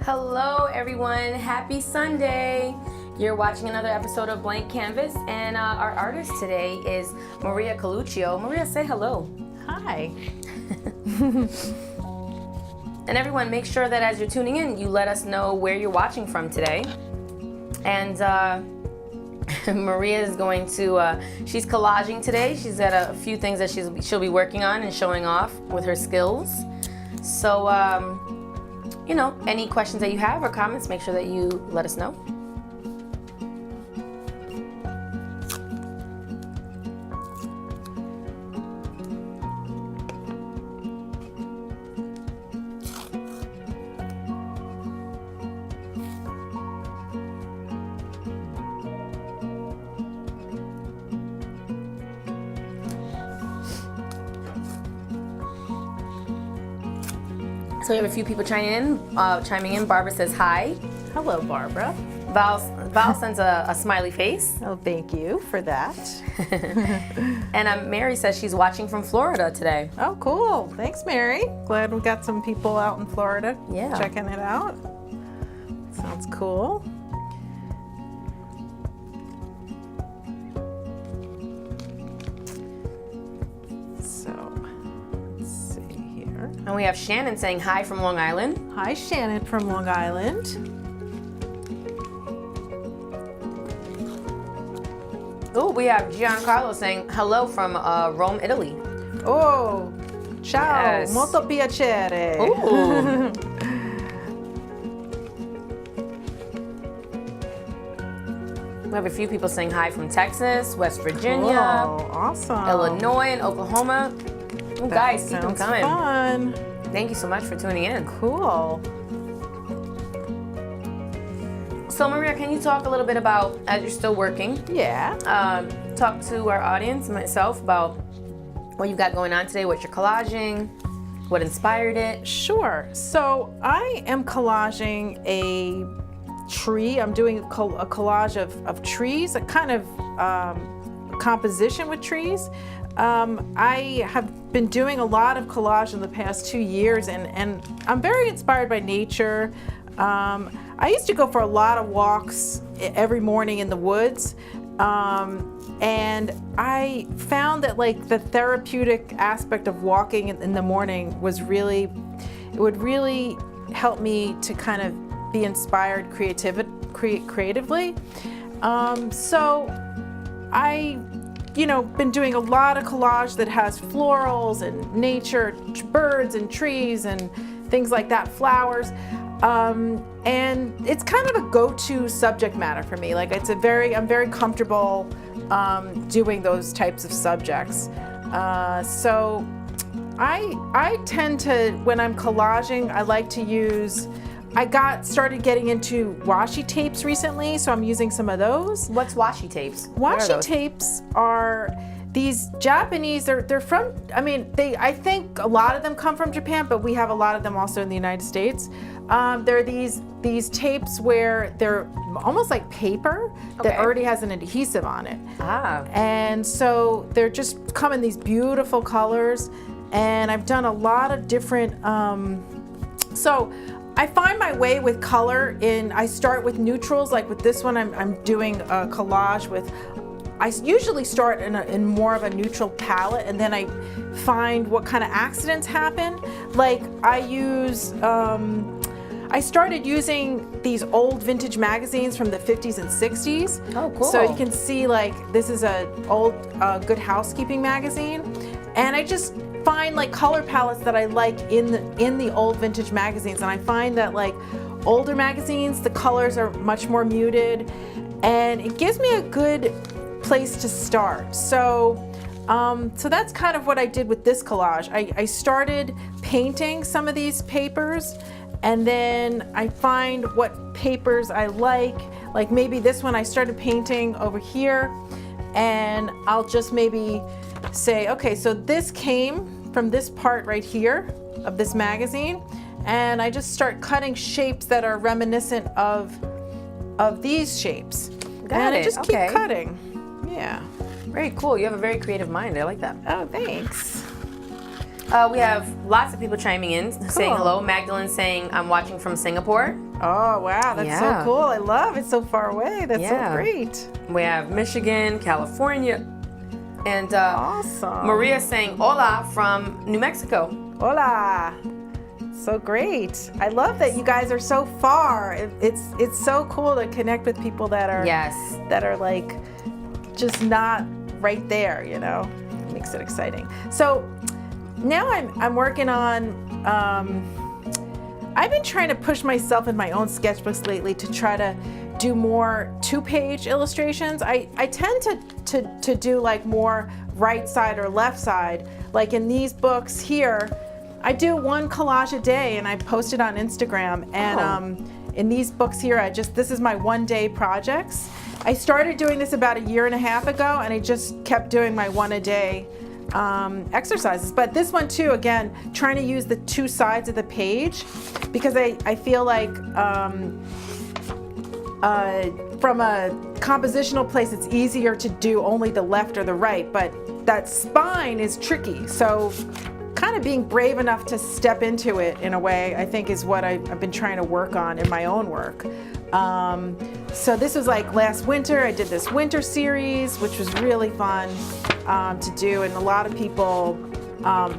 Hello everyone, happy Sunday. You're watching another episode of Blank Canvas, and our artist today is Maria Carluccio. Maria, say hello. Hi. And everyone, make sure that as you're tuning in, you let us know where you're watching from today. And Maria is going to, she's collaging today. She's got a few things that she'll be working on and showing off with her skills. So, you know, any questions that you have or comments, make sure that you let us know. So we have a few people chiming in. Barbara says hi. Hello, Barbara. Val sends a smiley face. Oh, thank you for that. And Mary says she's watching from Florida today. Oh, cool. Thanks, Mary. Glad we got some people out in Florida checking it out. Sounds cool. And we have Shannon saying hi from Long Island. Hi, Shannon from Long Island. Oh, we have Giancarlo saying hello from Rome, Italy. Oh, ciao, yes. Molto piacere. Ooh. We have a few people saying hi from Texas, West Virginia, cool. Awesome. Illinois, and Oklahoma. Oh, guys, keep them coming. Fun. Thank you so much for tuning in. Cool. So, Maria, can you talk a little bit about, as you're still working, Yeah. talk to our audience and myself about what you've got going on today, what you're collaging, what inspired it? Sure. So I am collaging a tree. I'm doing a collage of trees, a kind of composition with trees. I have been doing a lot of collage in the past 2 years, and I'm very inspired by nature. I used to go for a lot of walks every morning in the woods, and I found that like the therapeutic aspect of walking in the morning was really, it would really help me to kind of be inspired creatively. So I been doing a lot of collage that has florals and nature, birds and trees and things like that, flowers. And it's kind of a go-to subject matter for me. Like I'm very comfortable doing those types of subjects. So I tend to, when I'm collaging, I like to use, started getting into washi tapes recently, so I'm using some of those. What's washi tapes? Washi tapes are these Japanese, they're from, I think a lot of them come from Japan, but we have a lot of them also in the United States. They're these tapes where they're almost like paper that already has an adhesive on it. And so they're just come in these beautiful colors, and I've done a lot of different, so I find my way with color I start with neutrals, like with this one I'm doing a collage with, I usually start in more of a neutral palette, and then I find what kind of accidents happen. Like I started using these old vintage magazines from the 50s and 60s. Oh, cool. So you can see like this is an old Good Housekeeping magazine, and I just find like color palettes that I like in the old vintage magazines, and I find that like older magazines, the colors are much more muted, and it gives me a good place to start. So so that's kind of what I did with this collage. I started painting some of these papers, and then I find what papers I like maybe this one I started painting over here, and I'll just maybe say, okay, so this came from this part right here of this magazine, and I just start cutting shapes that are reminiscent of these shapes. I just keep cutting. Yeah. Very cool. You have a very creative mind. I like that. Oh, thanks. We have lots of people chiming in, saying Cool. hello. Magdalene saying, I'm watching from Singapore. Oh, wow, that's Yeah. so cool. I love it, so far away. That's Yeah. so great. We have Michigan, California, and Awesome. Maria saying hola from New Mexico. Hola. So great. I love that you guys are so far. It's so cool to connect with people that are Yes. that are like just not right there, you know. Makes it exciting. So now I'm working on I've been trying to push myself in my own sketchbooks lately to try to do more 2-page illustrations. I tend to do like more right side or left side. Like in these books here, I do one collage a day and I post it on Instagram. And in these books here, this is my 1-day projects. I started doing this about 1.5 years ago, and I just kept doing my 1-a-day exercises. But this one too, again, trying to use the 2 sides of the page, because I feel like from a compositional place, it's easier to do only the left or the right, but that spine is tricky. So kind of being brave enough to step into it in a way, I think, is what I've been trying to work on in my own work. So this was like last winter. I did this winter series, which was really fun to do, and a lot of people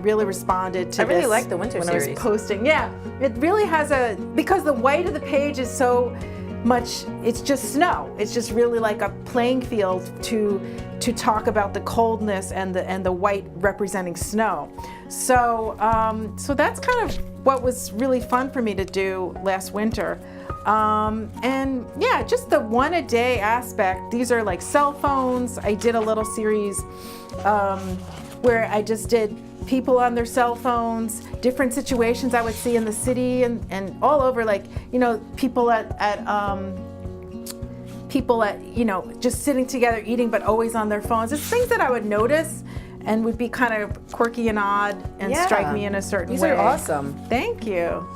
really responded to this. I really like the winter when I series. was posting. Yeah, it really has because the white of the page is so much, it's just snow. It's just really like a playing field to talk about the coldness and the white representing snow. So so that's kind of what was really fun for me to do last winter. And yeah, just the 1-a-day aspect. These are like cell phones. I did a little series where I just did people on their cell phones, different situations I would see in the city and all over, like, you know, people at you know, just sitting together eating but always on their phones. It's things that I would notice and would be kind of quirky and odd and strike me in a certain These way. are awesome. Thank you.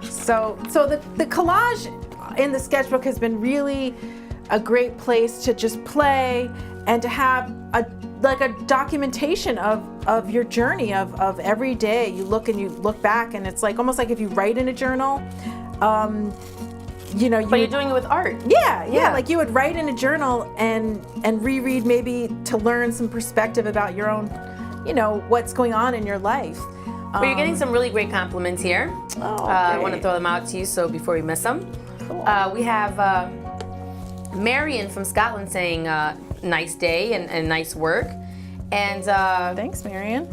So the collage in the sketchbook has been really a great place to just play and to have a documentation of your journey of every day. You look back, and it's like almost like if you write in a journal. You know, But you're doing it with art. Yeah. Like you would write in a journal and reread, maybe to learn some perspective about your own, you know, what's going on in your life. But you're getting some really great compliments here. I want to great. throw them out to you, so before we miss them. Cool. We have Marion from Scotland saying nice day and nice work. And Thanks, Marion.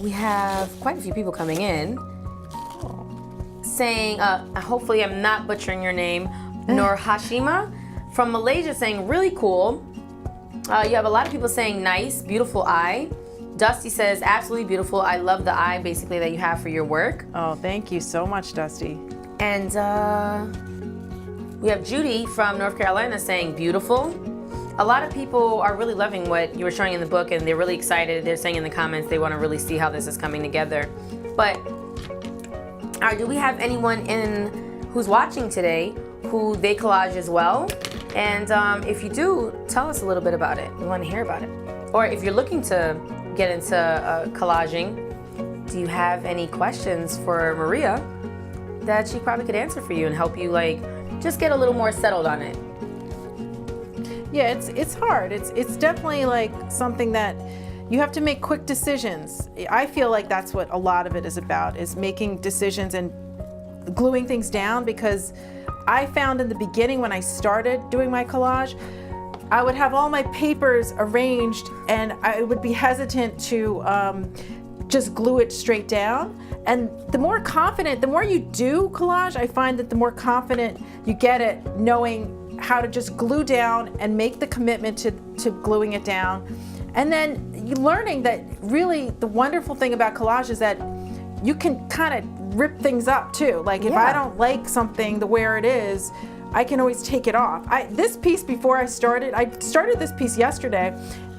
we have quite a few people coming in saying, hopefully I'm not butchering your name, Nur Hashima from Malaysia saying really cool. You have a lot of people saying nice, beautiful eye. Dusty says absolutely beautiful. I love the eye basically that you have for your work. Oh, thank you so much, Dusty. And we have Judy from North Carolina saying beautiful. A lot of people are really loving what you were showing in the book, and they're really excited. They're saying in the comments they want to really see how this is coming together. But do we have anyone who's watching today who they collage as well? And if you do, tell us a little bit about it. We want to hear about it. Or if you're looking to get into collaging, do you have any questions for Maria that she probably could answer for you and help you like just get a little more settled on it? Yeah, it's hard. It's definitely like something that you have to make quick decisions. I feel like that's what a lot of it is about, is making decisions and gluing things down, because I found in the beginning when I started doing my collage, I would have all my papers arranged and I would be hesitant to just glue it straight down. And the more confident, the more you do collage, I find that the more confident you get at knowing how to just glue down and make the commitment to gluing it down. And then learning that really the wonderful thing about collage is that you can kind of rip things up too. Like if I don't like something the way it is, I can always take it off. This piece before I started this piece yesterday,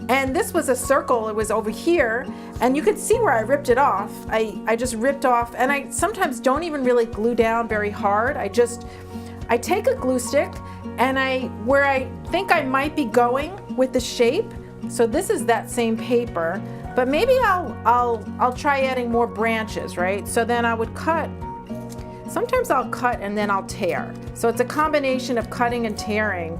and this was a circle. It was over here, and you could see where I ripped it off. I just ripped off, and I sometimes don't even really glue down very hard. I take a glue stick, and where I think I might be going with the shape. So this is that same paper. but maybe I'll try adding more branches, right? So then I would cut. Sometimes I'll cut and then I'll tear. So it's a combination of cutting and tearing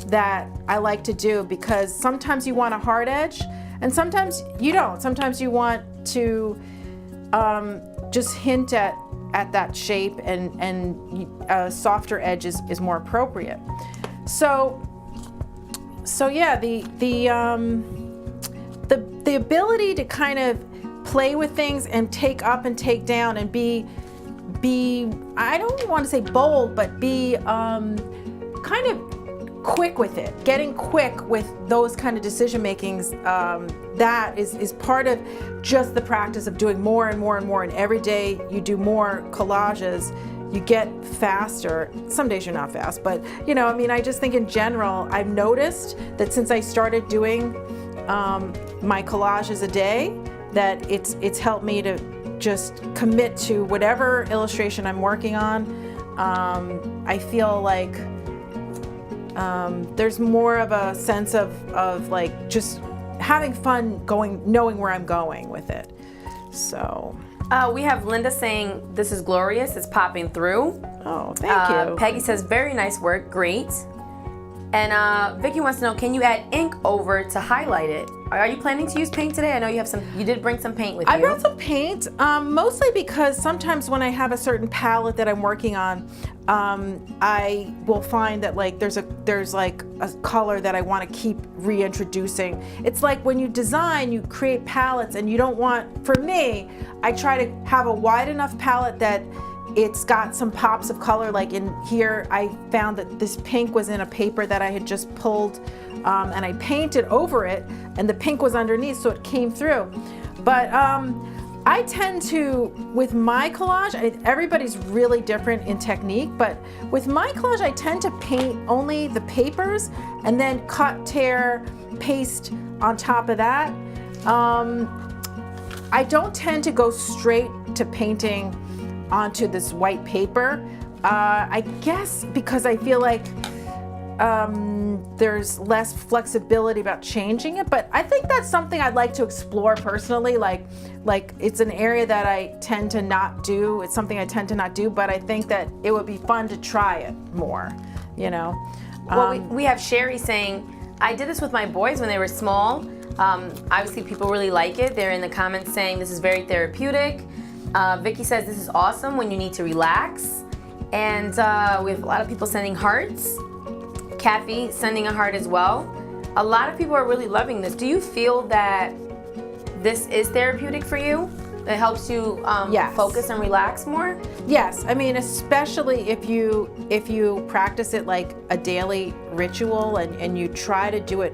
that I like to do, because sometimes you want a hard edge and sometimes you don't. Sometimes you want to just hint at that shape, and a softer edge is more appropriate. So yeah, the ability to kind of play with things and take up and take down and be I don't want to say bold, but be kind of quick with it, getting quick with those kind of decision makings. That is part of just the practice of doing more and more and more. And every day you do more collages, you get faster. Some days you're not fast, but I just think in general, I've noticed that since I started doing my collages a day, that it's helped me to just commit to whatever illustration I'm working on. I feel like there's more of a sense of like just having fun knowing where I'm going with it. So we have Linda saying, this is glorious, it's popping through. Oh, thank you. Peggy says, very nice work, great. And Vicky wants to know, can you add ink over to highlight it? Are you planning to use paint today? I know you did bring some paint with you. I brought some paint, mostly because sometimes when I have a certain palette that I'm working on, I will find that like there's like a color that I want to keep reintroducing. It's like when you design, you create palettes, and you don't want, for me, I try to have a wide enough palette that it's got some pops of color. Like in here, I found that this pink was in a paper that I had just pulled, and I painted over it, and the pink was underneath, so it came through. But I tend to, with my collage, everybody's really different in technique, but with my collage, I tend to paint only the papers and then cut, tear, paste on top of that. I don't tend to go straight to painting onto this white paper. I guess because I feel like there's less flexibility about changing it, but I think that's something I'd like to explore personally. Like it's an area that I tend to not do. It's something I tend to not do, but I think that it would be fun to try it more, Well, we have Sherry saying, I did this with my boys when they were small. Obviously people really like it. They're in the comments saying this is very therapeutic. Vicky says this is awesome when you need to relax. And we have a lot of people sending hearts. Kathy sending a heart as well. A lot of people are really loving this. Do you feel that this is therapeutic for you? It helps you Yes. focus and relax more? Yes, I mean, especially if you practice it like a daily ritual and you try to do it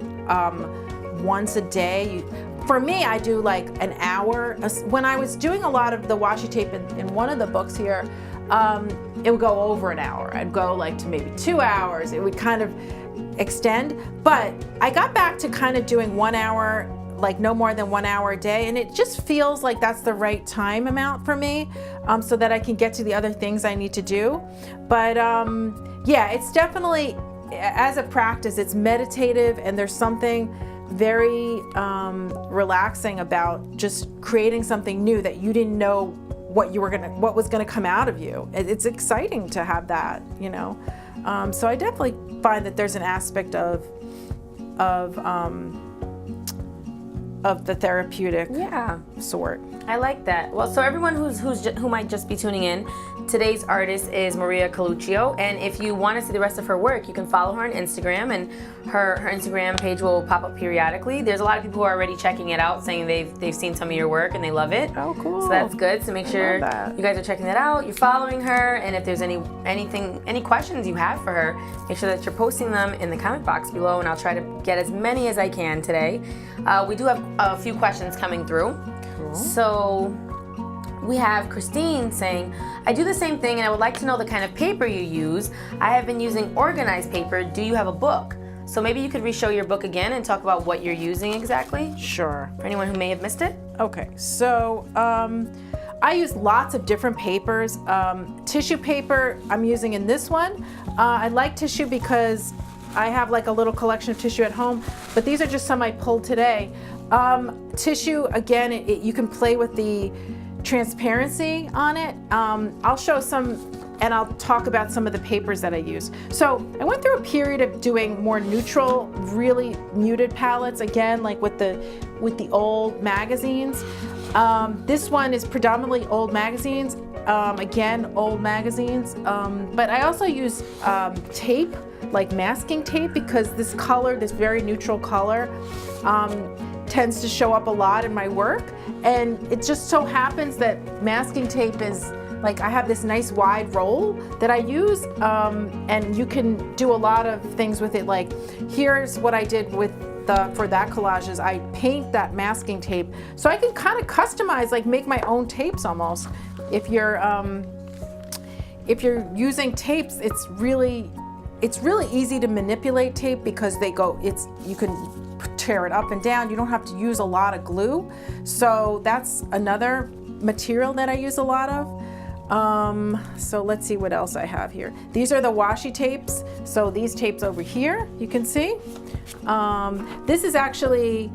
once a day. For me, I do like an hour. When I was doing a lot of the washi tape in one of the books here, it would go over an hour. I'd go like to maybe 2 hours. It would kind of extend. But I got back to kind of doing 1 hour, like no more than 1 hour a day. And it just feels like that's the right time amount for me, so that I can get to the other things I need to do. But yeah, it's definitely, as a practice, it's meditative, and there's something very relaxing about just creating something new that you didn't know what was gonna come out of you. It's exciting to have that, So I definitely find that there's an aspect of the therapeutic sort. I like that. Well, so everyone who might just be tuning in, today's artist is Maria Carluccio, and if you want to see the rest of her work, you can follow her on Instagram, and her Instagram page will pop up periodically. There's a lot of people who are already checking it out, saying they've seen some of your work and they love it. Oh, cool. So that's good. So make sure you guys are checking that out. You're following her, and if there's any questions you have for her, make sure that you're posting them in the comment box below, and I'll try to get as many as I can today. We do have a few questions coming through. Cool. So we have Christine saying, I do the same thing, and I would like to know the kind of paper you use. I have been using organized paper. Do you have a book? So maybe you could re-show your book again and talk about what you're using exactly. Sure. For anyone who may have missed it. Okay, so I use lots of different papers. Tissue paper I'm using in this one. I like tissue because I have like a little collection of tissue at home, but these are just some I pulled today. Tissue, again, you can play with the transparency on it. I'll show some, and I'll talk about some of the papers that I use. So I went through a period of doing more neutral, really muted palettes, again, like with the old magazines. This one is predominantly old magazines, again, old magazines. But I also use tape, like masking tape, because this color, this very neutral color, tends to show up a lot in my work. And it just so happens that masking tape is, like, I have this nice wide roll that I use, and you can do a lot of things with it. Like, here's what I did with for that collage is I paint that masking tape, so I can kind of customize, like make my own tapes almost. If you're using tapes, it's really easy to manipulate tape because you can tear it up and down. You don't have to use a lot of glue. So that's another material that I use a lot of. So let's see what else I have here. These are the washi tapes. So these tapes over here, you can see. This is actually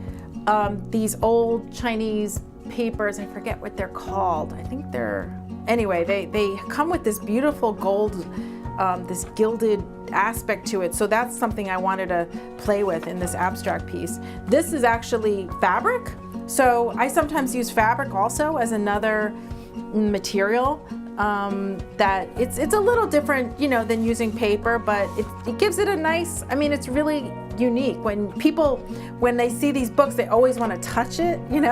these old Chinese papers. I forget what they're called. I think anyway, they come with this beautiful gold, this gilded aspect to it. So that's something I wanted to play with in this abstract piece. This is actually fabric. So I sometimes use fabric also as another material. That it's a little different, than using paper, but it gives it a nice, it's really unique. When they see these books, they always want to touch it, and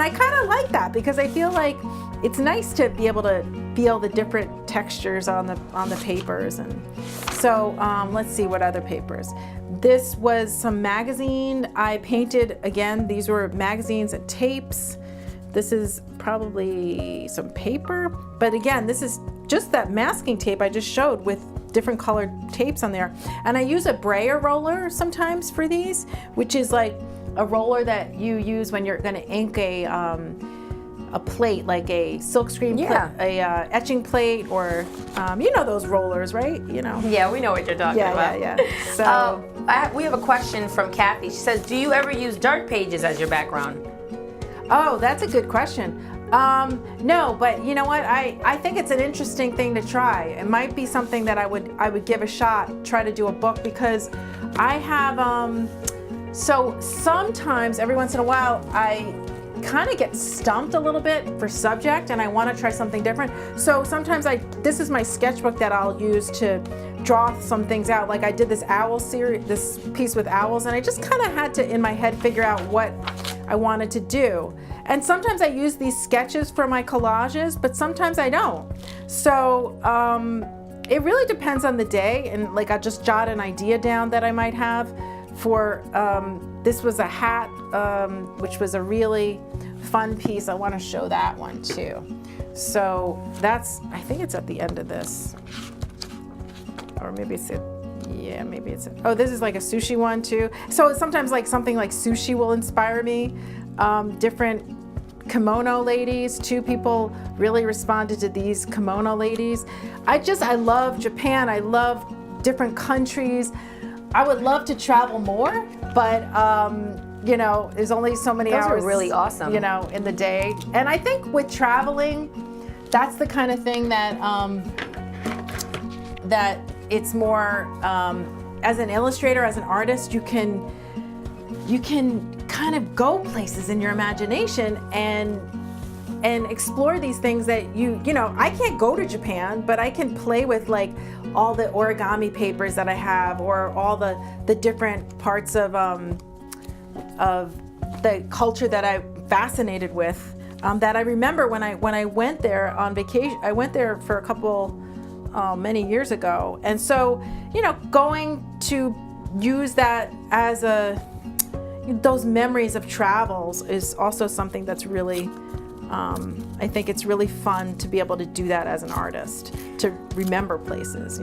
I kind of like that because I feel like it's nice to be able to feel the different textures on the papers. And so let's see what other papers. This was some magazine I painted. Again, these were magazines and tapes. This is probably some paper, but again, this is just that masking tape I just showed with different colored tapes on there. And I use a brayer roller sometimes for these, which is like a roller that you use when you're going to ink a plate, like a silkscreen plate, a etching plate, or those rollers, right? Yeah, we know what you're talking about. Yeah. So we have a question from Kathy. She says, do you ever use dark pages as your background? Oh, that's a good question. No, but you know what? I think it's an interesting thing to try. It might be something that I would give a shot, try to do a book, because I have, so sometimes every once in a while I kind of get stumped a little bit for subject and I want to try something different. So sometimes this is my sketchbook that I'll use to draw some things out. Like I did this owl series, this piece with owls, and I just kind of had to, in my head, figure out what I wanted to do. And sometimes I use these sketches for my collages, but sometimes I don't. So it really depends on the day, and like I just jot an idea down that I might have for, this was a hat, which was a really fun piece. I want to show that one too. So I think it's at the end of this. Or maybe it's oh, this is like a sushi one too. So sometimes like something like sushi will inspire me. Different kimono ladies, 2 people really responded to these kimono ladies. I love Japan. I love different countries. I would love to travel more, but there's only so many hours. Those are really awesome. In the day. And I think with traveling, that's the kind of thing that that it's more, as an illustrator, as an artist, you can kind of go places in your imagination and explore these things that I can't go to Japan, but I can play with like all the origami papers that I have, or all the different parts of the culture that I'm fascinated with, that I remember when I went there on vacation. I went there for a couple many years ago, and so going to use that as those memories of travels is also something that's really, I think it's really fun to be able to do that as an artist, to remember places.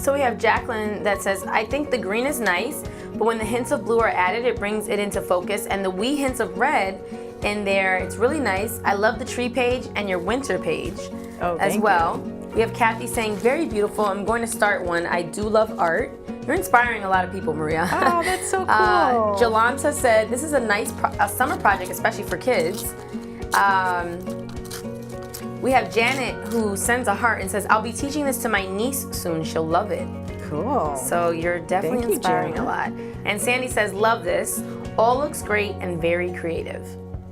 So we have Jacqueline that says, I think the green is nice, but when the hints of blue are added, it brings it into focus, and the wee hints of red in there, it's really nice. I love the tree page and your winter page as well. We have Kathy saying, very beautiful. I'm going to start one. I do love art. You're inspiring a lot of people, Maria. Oh, that's so cool. Jolanta said, this is a nice a summer project, especially for kids. We have Janet who sends a heart and says, I'll be teaching this to my niece soon. She'll love it. Cool. So you're definitely Thank you, inspiring a lot. And Sandy says, love this. All looks great and very creative.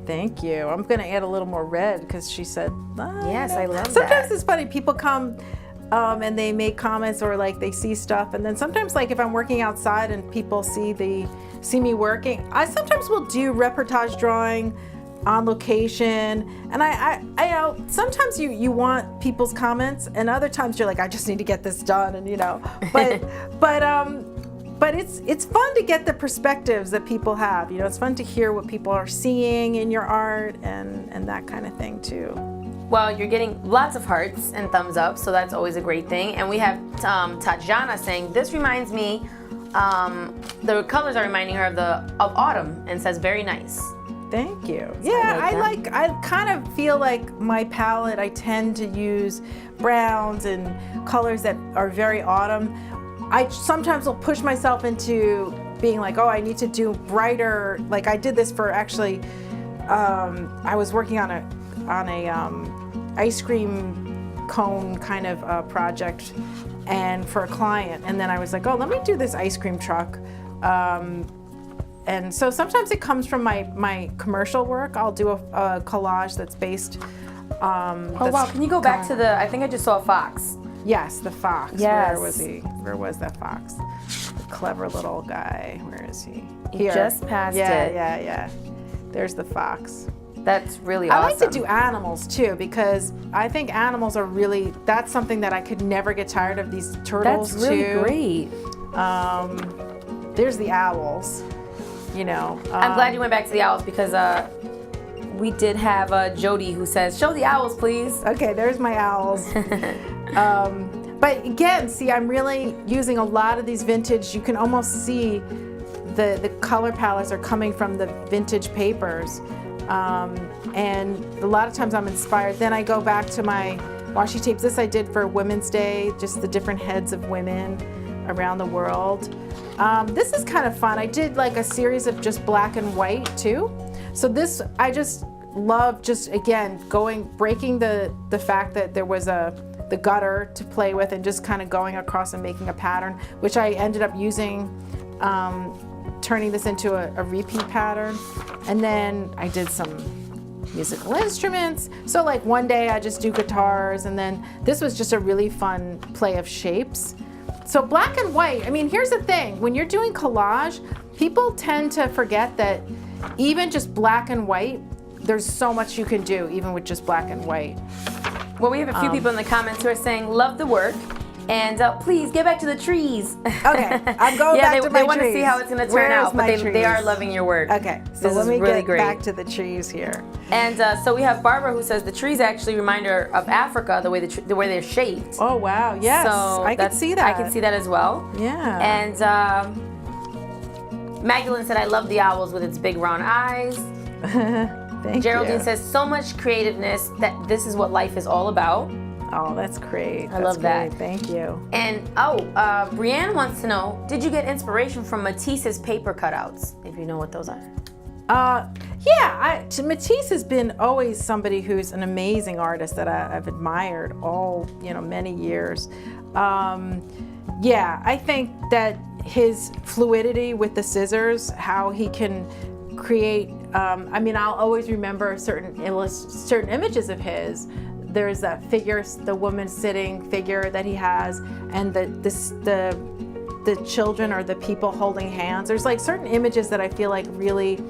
Thank you. I'm going to add a little more red because she said, yes, I love that. Sometimes it's funny. People come and they make comments or like they see stuff. And then sometimes like if I'm working outside and people see me working, I sometimes will do reportage drawing on location. And I know sometimes you want people's comments and other times you're like, I just need to get this done. And but it's fun to get the perspectives that people have. It's fun to hear what people are seeing in your art and that kind of thing too. Well, you're getting lots of hearts and thumbs up, so that's always a great thing. And we have Tajana saying, this reminds me, the colors are reminding her of autumn, and says very nice. Thank you. Yeah, I kind of feel like my palette, I tend to use browns and colors that are very autumn. I sometimes will push myself into being like, oh, I need to do brighter. Like I did this for actually, I was working on a ice cream cone kind of project, and for a client. And then I was like, oh, let me do this ice cream truck. And so sometimes it comes from my commercial work. I'll do a collage that's based. Oh wow! Can you go back to I think I just saw a fox. Yes, the fox. Yes. Where was he? Where was that fox? The clever little guy. Where is he? You just passed it. Yeah. There's the fox. That's really awesome. I like to do animals too because I think animals are really, that's something that I could never get tired of, these turtles That's really too. great. There's the owls, I'm glad you went back to the owls because we did have Jody who says, show the owls, please. Okay, there's my owls. But again, see, I'm really using a lot of these vintage, you can almost see the color palettes are coming from the vintage papers. And a lot of times I'm inspired. Then I go back to my washi tapes. This I did for Women's Day, just the different heads of women around the world. This is kind of fun. I did like a series of just black and white too. So this, I just love again, breaking the fact that there was the gutter to play with and just kind of going across and making a pattern, which I ended up using, turning this into a repeat pattern. And then I did some musical instruments. So like one day I just do guitars, and then this was just a really fun play of shapes. So black and white, I mean, here's the thing. When you're doing collage, people tend to forget that even just black and white, there's so much you can do even with just black and white. Well, we have a few people in the comments who are saying, love the work. And please get back to the trees. Okay, I'm going back to my trees. They want to see how it's going to turn out, but they are loving your work. Okay, so let me get back to the trees here. And so we have Barbara who says the trees actually remind her of Africa, the way they're shaped. Oh wow, yes, so I can see that. I can see that as well. Yeah. And Magdalene said, I love the owls with its big round eyes. Thank Geraldine you. says, so much creativeness, that this is what life is all about. Oh, that's great. I love that. Thank you. And Brianne wants to know, did you get inspiration from Matisse's paper cutouts, if you know what those are? Yeah, Matisse has been always somebody who's an amazing artist that I've admired all, many years. Yeah, I think that his fluidity with the scissors, how he can create, I'll always remember certain images of his. There's that figure, the woman sitting figure that he has, and the children or the people holding hands. There's like certain images that I feel like really,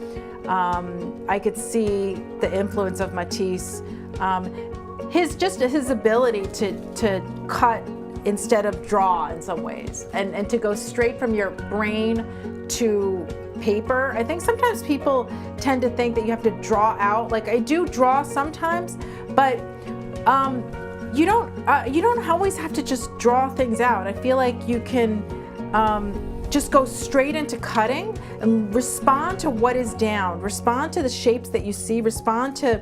I could see the influence of Matisse. His ability to cut instead of draw in some ways, and to go straight from your brain to paper. I think sometimes people tend to think that you have to draw out. Like I do draw sometimes, but you don't always have to just draw things out. I feel like you can just go straight into cutting and respond to what is down, respond to the shapes that you see, respond to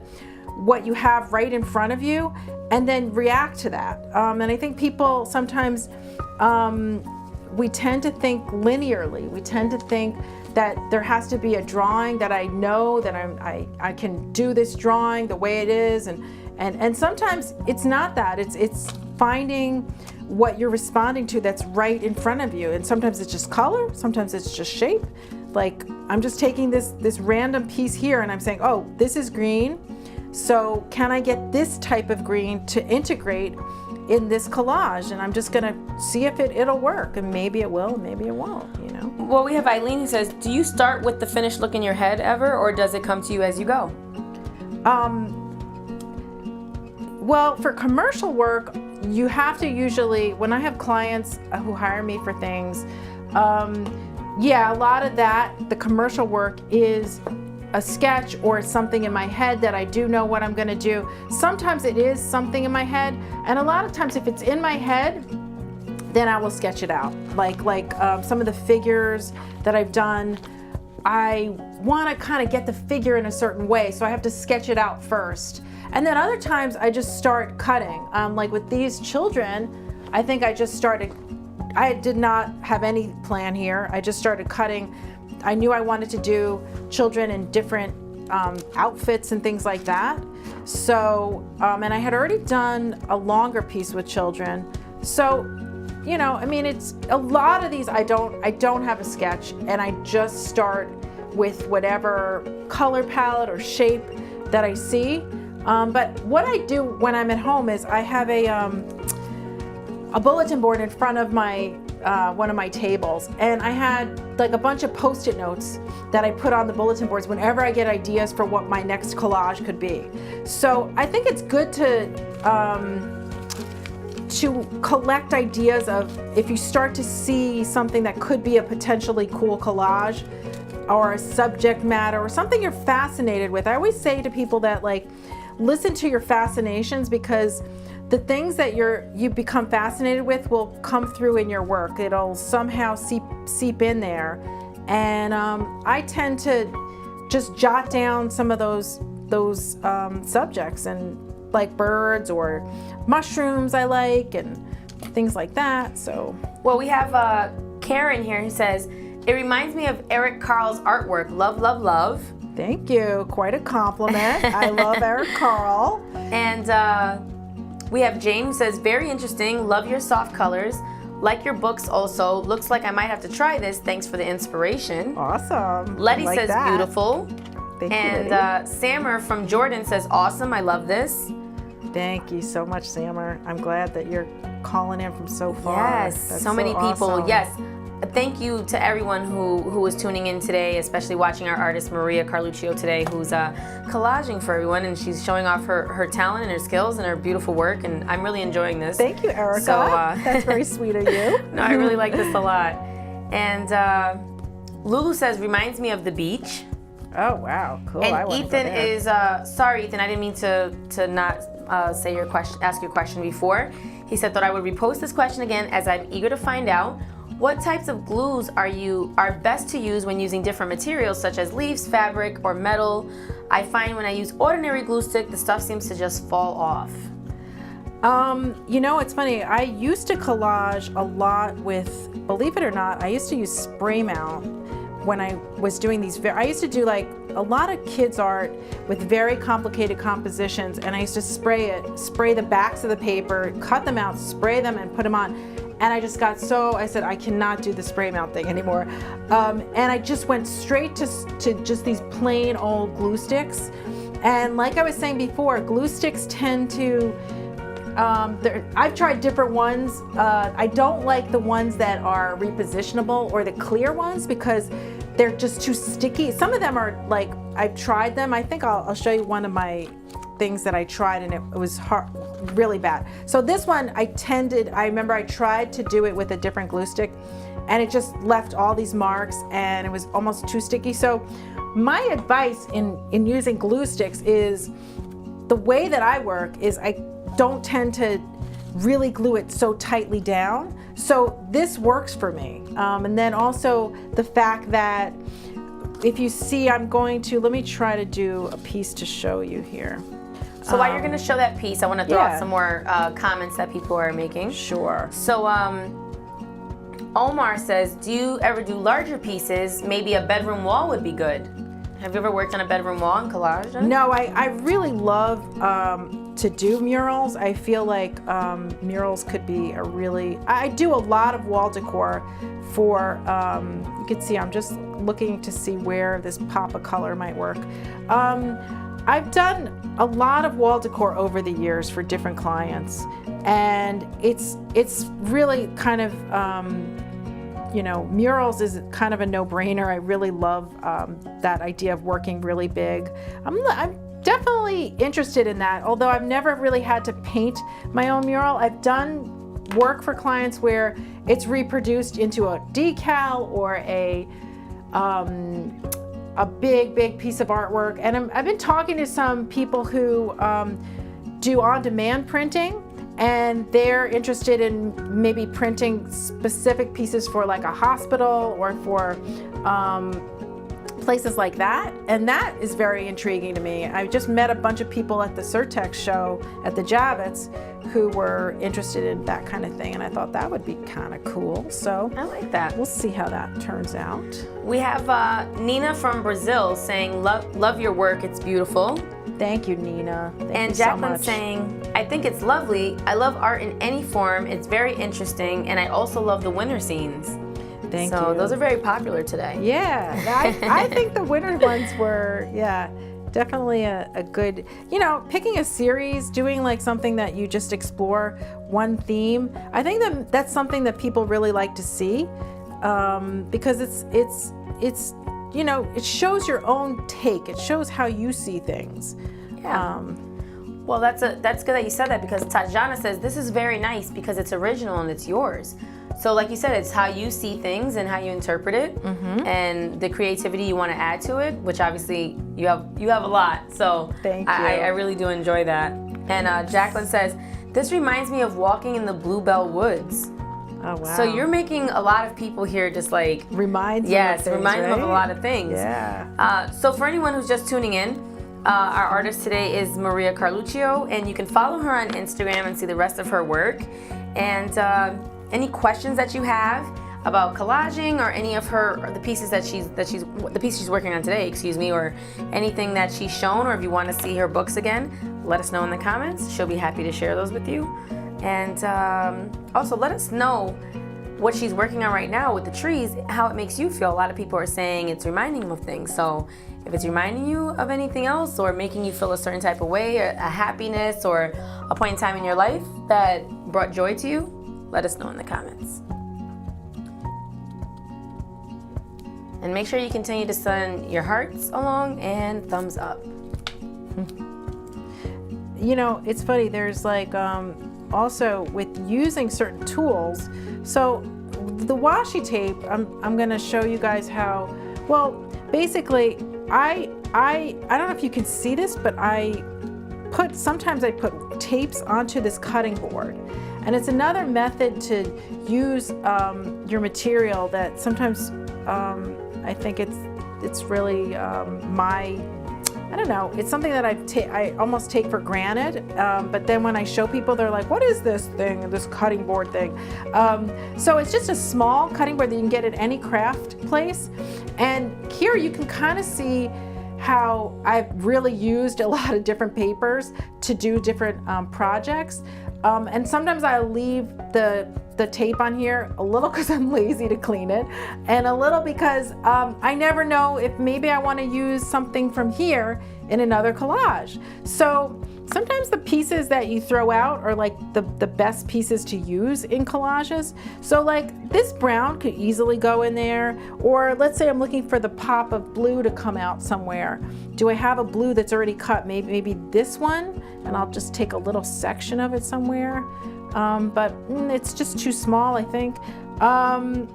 what you have right in front of you, and then react to that. And I think people sometimes we tend to think linearly. We tend to think that there has to be a drawing that I know that I can do this drawing the way it is, and sometimes it's not that. It's finding what you're responding to that's right in front of you, and sometimes it's just color, sometimes it's just shape. Like I'm just taking this random piece here and I'm saying, oh, this is green, so can I get this type of green to integrate in this collage? And I'm just gonna see if it'll work, and maybe it will, maybe it won't, you know. Well, we have Eileen who says, do you start with the finished look in your head ever, or does it come to you as you go? Well, for commercial work, you have to usually, when I have clients who hire me for things, yeah, a lot of that, the commercial work is a sketch or it's something in my head that I do know what I'm gonna do. Sometimes it is something in my head, and a lot of times if it's in my head, then I will sketch it out. Like some of the figures that I've done, I wanna kind of get the figure in a certain way, so I have to sketch it out first. And then other times I just start cutting. Like with these children, I think I just started, I did not have any plan here. I just started cutting. I knew I wanted to do children in different outfits and things like that. So, and I had already done a longer piece with children. So, you know, I mean, it's a lot of these, I don't have a sketch, and I just start with whatever color palette or shape that I see. But what I do when I'm at home is I have a bulletin board in front of my one of my tables, and I had like a bunch of Post-it notes that I put on the bulletin boards whenever I get ideas for what my next collage could be. So I think it's good to collect ideas of, if you start to see something that could be a potentially cool collage or a subject matter or something you're fascinated with. I always say to people that, like, listen to your fascinations, because the things that you become fascinated with will come through in your work. It'll somehow seep in there. And I tend to just jot down some of those subjects, and like birds or mushrooms I like, and things like that. So, well, we have Karen here who says, it reminds me of Eric Carl's artwork. Love, love, love. Thank you. Quite a compliment. I love Eric Carl. And we have Jane who says, very interesting. Love your soft colors. Like your books also. Looks like I might have to try this. Thanks for the inspiration. Awesome. Letty like says, that. beautiful. Thank and you, Letty. Sammer from Jordan says, awesome. I love this. Thank you so much, Sammer. I'm glad that you're calling in from so far. Yes, That's so many people. awesome. Yes. Thank you to everyone who is tuning in today, especially watching our artist Maria Carluccio today, who's collaging for everyone, and she's showing off her talent and her skills and her beautiful work, and I'm really enjoying this. Thank you, Erica. So, that's very sweet of you. No, I really like this a lot. And Lulu says, reminds me of the beach. Oh, wow, cool. I And wanna go Ethan there. is, sorry Ethan, I didn't mean to not say your question, ask your question before. He said that I would repost this question again, as I'm eager to find out what types of glues are best to use when using different materials such as leaves, fabric, or metal. I find when I use ordinary glue stick, the stuff seems to just fall off. You know, it's funny. I used to collage a lot with, believe it or not, I used to use spray mount when I was doing these. I used to do like a lot of kids art with very complicated compositions, and I used to spray the backs of the paper, cut them out, spray them, and put them on. And I just got I said, I cannot do the spray mount thing anymore. And I just went straight to just these plain old glue sticks. And like I was saying before, glue sticks tend to, I've tried different ones. I don't like the ones that are repositionable or the clear ones, because they're just too sticky. Some of them are like, I've tried them. I think I'll show you one of my things that I tried, and it was hard, really bad. So this one I remember I tried to do it with a different glue stick, and it just left all these marks, and it was almost too sticky. So my advice in using glue sticks is, the way that I work is I don't tend to really glue it so tightly down. So this works for me. And then also the fact that if you see, let me try to do a piece to show you here. So while you're going to show that piece, I want to throw yeah. out some more comments that people are making. Sure. So Omar says, do you ever do larger pieces? Maybe a bedroom wall would be good. Have you ever worked on a bedroom wall in collage? No, I really love to do murals. I feel like murals could be I do a lot of wall decor for, you can see I'm just looking to see where this pop of color might work. I've done a lot of wall decor over the years for different clients, and it's really kind of, murals is kind of a no-brainer. I really love that idea of working really big. I'm definitely interested in that, although I've never really had to paint my own mural. I've done work for clients where it's reproduced into a decal or a big piece of artwork. And I've been talking to some people who do on-demand printing, and they're interested in maybe printing specific pieces for like a hospital or for places like that. And that is very intriguing to me. I just met a bunch of people at the Surtex show at the Javits who were interested in that kind of thing, and I thought that would be kind of cool. So I like that. We'll see how that turns out. We have Nina from Brazil saying, love your work, it's beautiful. Thank you, Nina. Thank and you so Jacqueline much. saying, I think it's lovely. I love art in any form. It's very interesting, and I also love the winter scenes. Thank you. So those are very popular today. Yeah, I think the winter ones were, definitely a good, picking a series, doing like something that you just explore one theme. I think that's something that people really like to see, because it's it shows your own take. It shows how you see things. Yeah. Well, that's good that you said that, because Tajana says this is very nice because it's original and it's yours. So like you said, it's how you see things and how you interpret it, and the creativity you want to add to it, which obviously you have a lot. So thank you. I really do enjoy that. And Jacqueline says, this reminds me of walking in the Bluebell Woods. Oh, wow. So you're making a lot of people here just like remind them of a lot of things. Yeah. So for anyone who's just tuning in, our artist today is Maria Carluccio, and you can follow her on Instagram and see the rest of her work. And any questions that you have about collaging or any of the pieces the piece she's working on today, or anything that she's shown, or if you want to see her books again, let us know in the comments. She'll be happy to share those with you. And also let us know what she's working on right now with the trees, how it makes you feel. A lot of people are saying it's reminding them of things. So if it's reminding you of anything else or making you feel a certain type of way, a happiness or a point in time in your life that brought joy to you, let us know in the comments. And make sure you continue to send your hearts along and thumbs up. It's funny, there's like also with using certain tools. So the washi tape, I'm going to show you guys how. Well, basically, I don't know if you can see this, but sometimes I put tapes onto this cutting board. And it's another method to use your material that sometimes I think it's really I don't know, it's something that I almost take for granted, but then when I show people, they're like, what is this thing, this cutting board thing? So it's just a small cutting board that you can get at any craft place. And here you can kind of see how I've really used a lot of different papers to do different projects. And sometimes I leave the tape on here a little because I'm lazy to clean it, and a little because I never know if maybe I want to use something from here in another collage. So sometimes the pieces that you throw out are like the best pieces to use in collages. So like this brown could easily go in there, or let's say I'm looking for the pop of blue to come out somewhere. Do I have a blue that's already cut? Maybe this one, and I'll just take a little section of it somewhere. But it's just too small, I think. So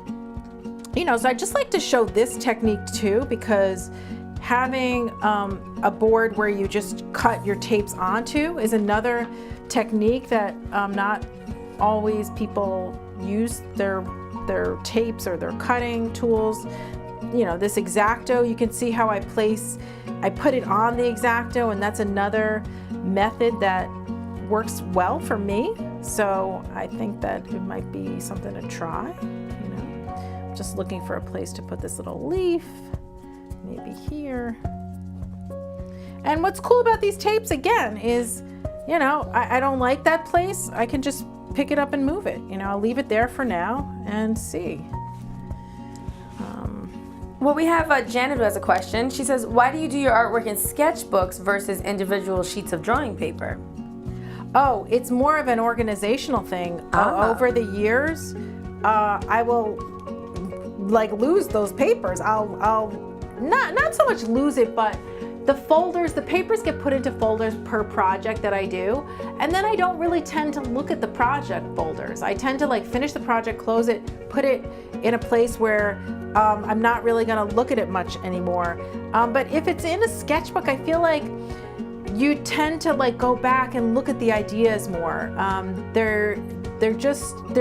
I just like to show this technique too, because having a board where you just cut your tapes onto is another technique that not always people use their tapes or their cutting tools. This X-Acto, you can see how I put it on the X-Acto, and that's another method that works well for me. So I think that it might be something to try, just looking for a place to put this little leaf, maybe here. And what's cool about these tapes, again, is, you know, I don't like that place. I can just pick it up and move it. You know, I'll leave it there for now and see. Well, we have Janet who has a question. She says, why do you do your artwork in sketchbooks versus individual sheets of drawing paper? Oh, it's more of an organizational thing. Over the years, I will like lose those papers. I'll not so much lose it, but the folders, the papers get put into folders per project that I do, and then I don't really tend to look at the project folders. I tend to like finish the project, close it, put it in a place where I'm not really gonna look at it much anymore. But if it's in a sketchbook, I feel like you tend to like go back and look at the ideas more. They're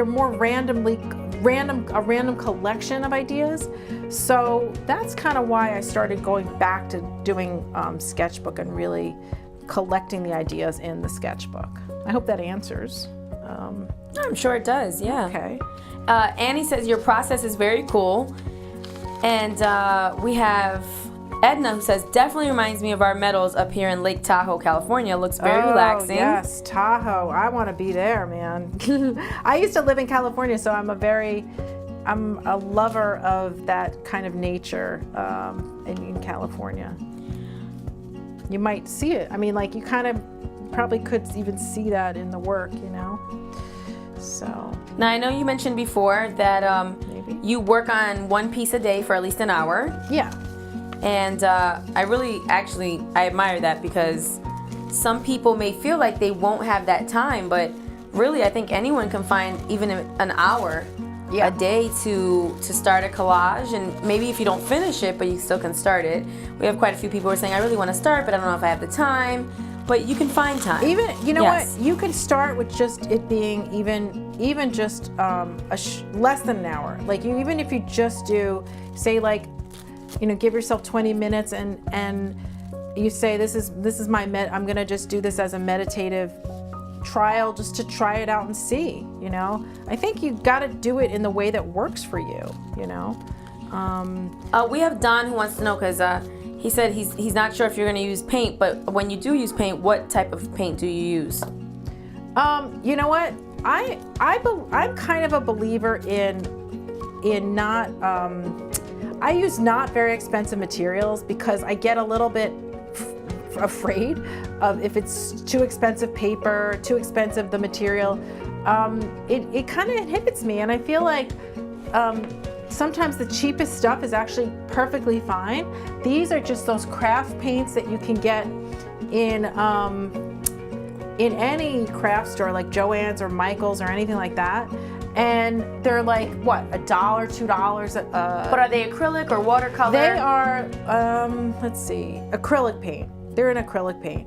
more a random collection of ideas. So that's kind of why I started going back to doing sketchbook and really collecting the ideas in the sketchbook. I hope that answers. I'm sure it does, yeah. Okay. Annie says your process is very cool. And we have Edna who says, definitely reminds me of our meadows up here in Lake Tahoe, California. Looks very relaxing. Yes, Tahoe. I want to be there, man. I used to live in California, so I'm a lover of that kind of nature in California. You might see it. I mean, like you kind of probably could even see that in the work, you know? So. Now, I know you mentioned before that Maybe. you work on one piece a day for at least an hour. Yeah. And I really, I admire that because some people may feel like they won't have that time, but really I think anyone can find even an hour a day to start a collage. And maybe if you don't finish it, but you still can start it. We have quite a few people who are saying, I really want to start, but I don't know if I have the time. But you can find time. Even, you know what? You can start with just it being even just less than an hour. Like even if you just do, say like, you know, give yourself 20 minutes and you say this is my I'm gonna just do this as a meditative trial just to try it out and see, you know. I think you gotta do it in the way that works for you, you know. We have Don who wants to know because he said he's not sure if you're gonna use paint, but when you do use paint, what type of paint do you use? You know what? I'm kind of a believer in not I use not very expensive materials because I get a little bit afraid of if it's too expensive paper, too expensive the material. It kind of inhibits me, and I feel like sometimes the cheapest stuff is actually perfectly fine. These are just those craft paints that you can get in any craft store like Joann's or Michael's or anything like that. And they're like, what, $1, $2? But are they acrylic or watercolor? They are, let's see, acrylic paint. They're an acrylic paint.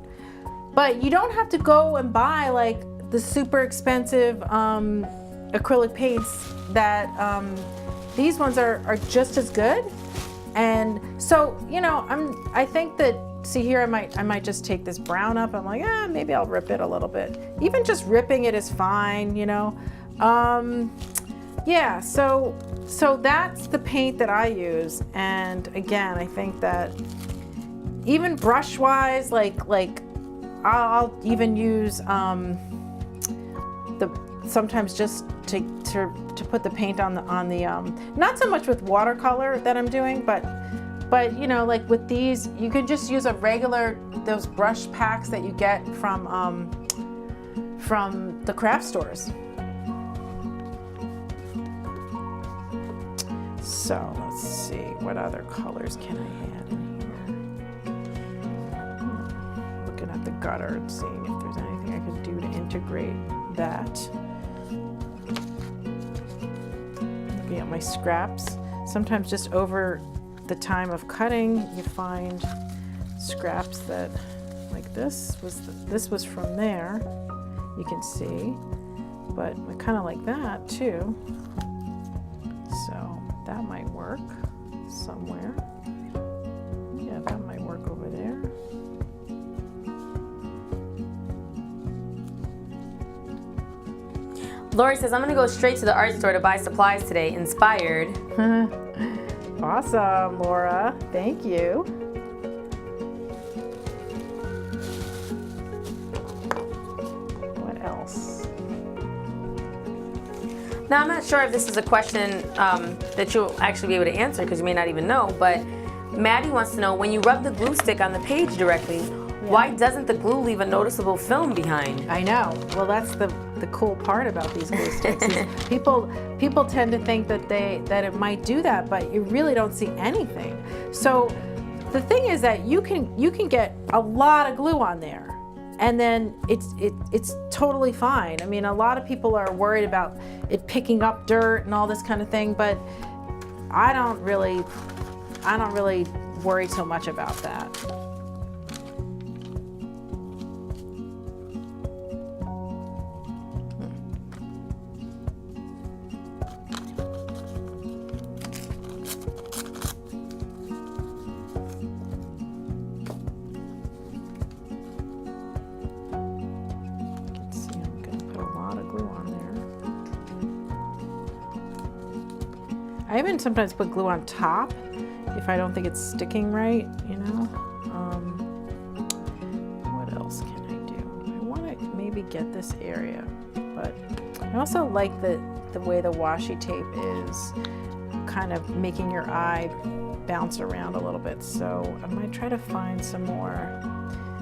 But you don't have to go and buy like the super expensive acrylic paints that, these ones are just as good. And so, you know, I think that, see here, I might just take this brown up. I'm like, maybe I'll rip it a little bit. Even just ripping it is fine, you know. Yeah, so that's the paint that I use. And again, I think that even brush wise, like I'll even use sometimes just to put the paint on the not so much with watercolor that I'm doing, but you know, like with these, you could just use those brush packs that you get from the craft stores. So let's see, what other colors can I add in here? Looking at the gutter and seeing if there's anything I can do to integrate that. Looking at my scraps. Sometimes just over the time of cutting, you find scraps that, like this was from there, you can see, but I kind of like that too. So that might work somewhere. Yeah, that might work over there. Lori says, I'm gonna go straight to the art store to buy supplies today. Inspired. Awesome, Laura. Thank you. What else? Now, I'm not sure if this is a question that you'll actually be able to answer because you may not even know, but Maddie wants to know, when you rub the glue stick on the page directly, why doesn't the glue leave a noticeable film behind? I know. Well, that's the cool part about these glue sticks. Is people tend to think that it might do that, but you really don't see anything. So the thing is that you can get a lot of glue on there, and then it's totally fine. I mean, a lot of people are worried about it picking up dirt and all this kind of thing, but I don't really worry so much about that. I even sometimes put glue on top if I don't think it's sticking right, you know. What else can I do? I want to maybe get this area, but I also like the way the washi tape is kind of making your eye bounce around a little bit. So I might try to find some more.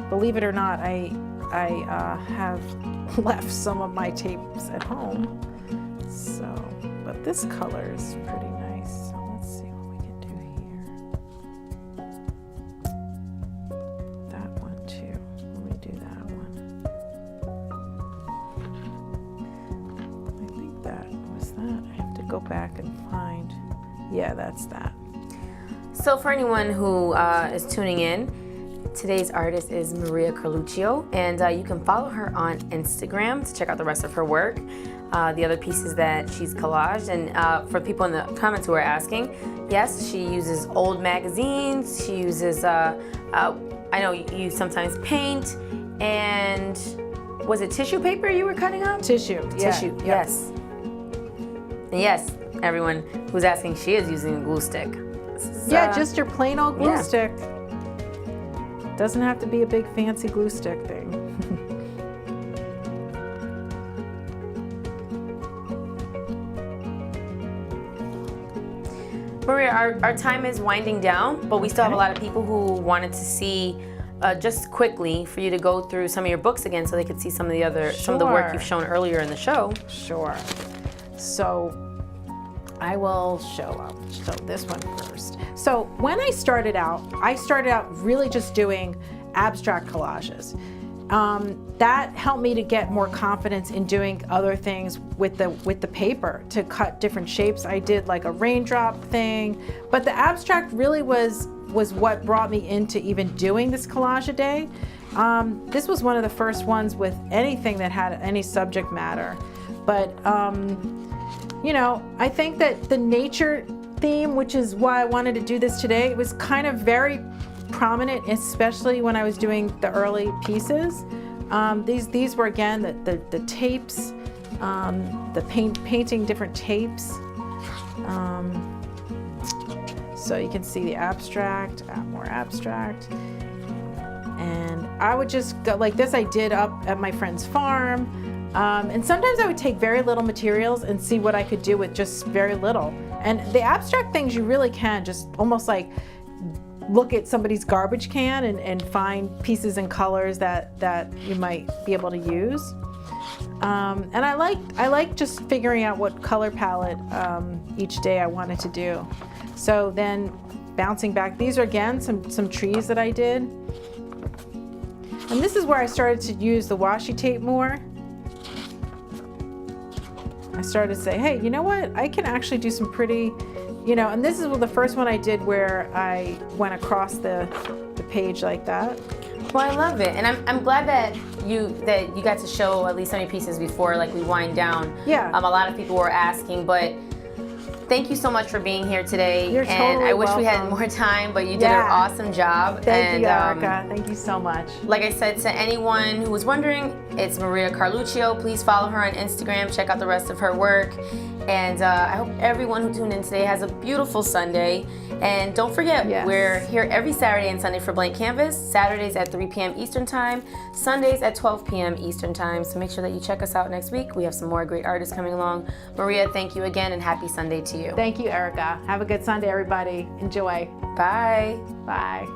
Believe it or not, I have left some of my tapes at home. So, but this color is pretty nice. So let's see what we can do here. That one too. Let me do that one. I think that was that. I have to go back and find. Yeah, that's that. So for anyone who is tuning in, today's artist is Maria Carluccio, and you can follow her on Instagram to check out the rest of her work, the other pieces that she's collaged. And for people in the comments who are asking, yes, she uses old magazines. She uses, I know you sometimes paint, and was it tissue paper you were cutting up? Tissue. Tissue, yeah. yes. And yes, everyone who's asking, she is using a glue stick. Yeah, just your plain old glue yeah. stick. Doesn't have to be a big fancy glue stick thing. Maria, our time is winding down, but we still have a lot of people who wanted to see, just quickly, for you to go through some of your books again so they could see some of the work you've shown earlier in the show. Sure. So I will show this one first. So when I started out really just doing abstract collages. That helped me to get more confidence in doing other things with the paper, to cut different shapes. I did like a raindrop thing, but the abstract really was what brought me into even doing this collage a day. This was one of the first ones with anything that had any subject matter, but you know, I think that the nature theme, which is why I wanted to do this today, was kind of very prominent, especially when I was doing the early pieces. These were again the tapes, painting different tapes. So you can see the abstract, more abstract. And I would just go like this. I did up at my friend's farm. And sometimes I would take very little materials and see what I could do with just very little. And the abstract things, you really can just almost like look at somebody's garbage can and find pieces and colors that you might be able to use. And I like just figuring out what color palette each day I wanted to do. So then bouncing back, these are again some trees that I did. And this is where I started to use the washi tape more. I started to say, hey, you know what? I can actually do some pretty, you know, and this is the first one I did where I went across the page like that. Well, I love it, and I'm glad that you got to show at least some of your pieces before, like we wind down. Yeah. A lot of people were asking, but thank you so much for being here today. You're and totally I wish we had welcome. more time, but you did Yeah. an awesome job. Thank you, and Erica. Thank you so much. like I said to anyone who was wondering, it's Maria Carluccio. Please follow her on Instagram. Check out the rest of her work. And I hope everyone who tuned in today has a beautiful Sunday. And don't forget, Yes. we're here every Saturday and Sunday for Blank Canvas. Saturdays at 3 p.m. Eastern Time. Sundays at 12 p.m. Eastern Time. So make sure that you check us out next week. We have some more great artists coming along. Maria, thank you again, and happy Sunday to you. Thank you, Erica. Have a good Sunday, everybody. Enjoy. Bye. Bye.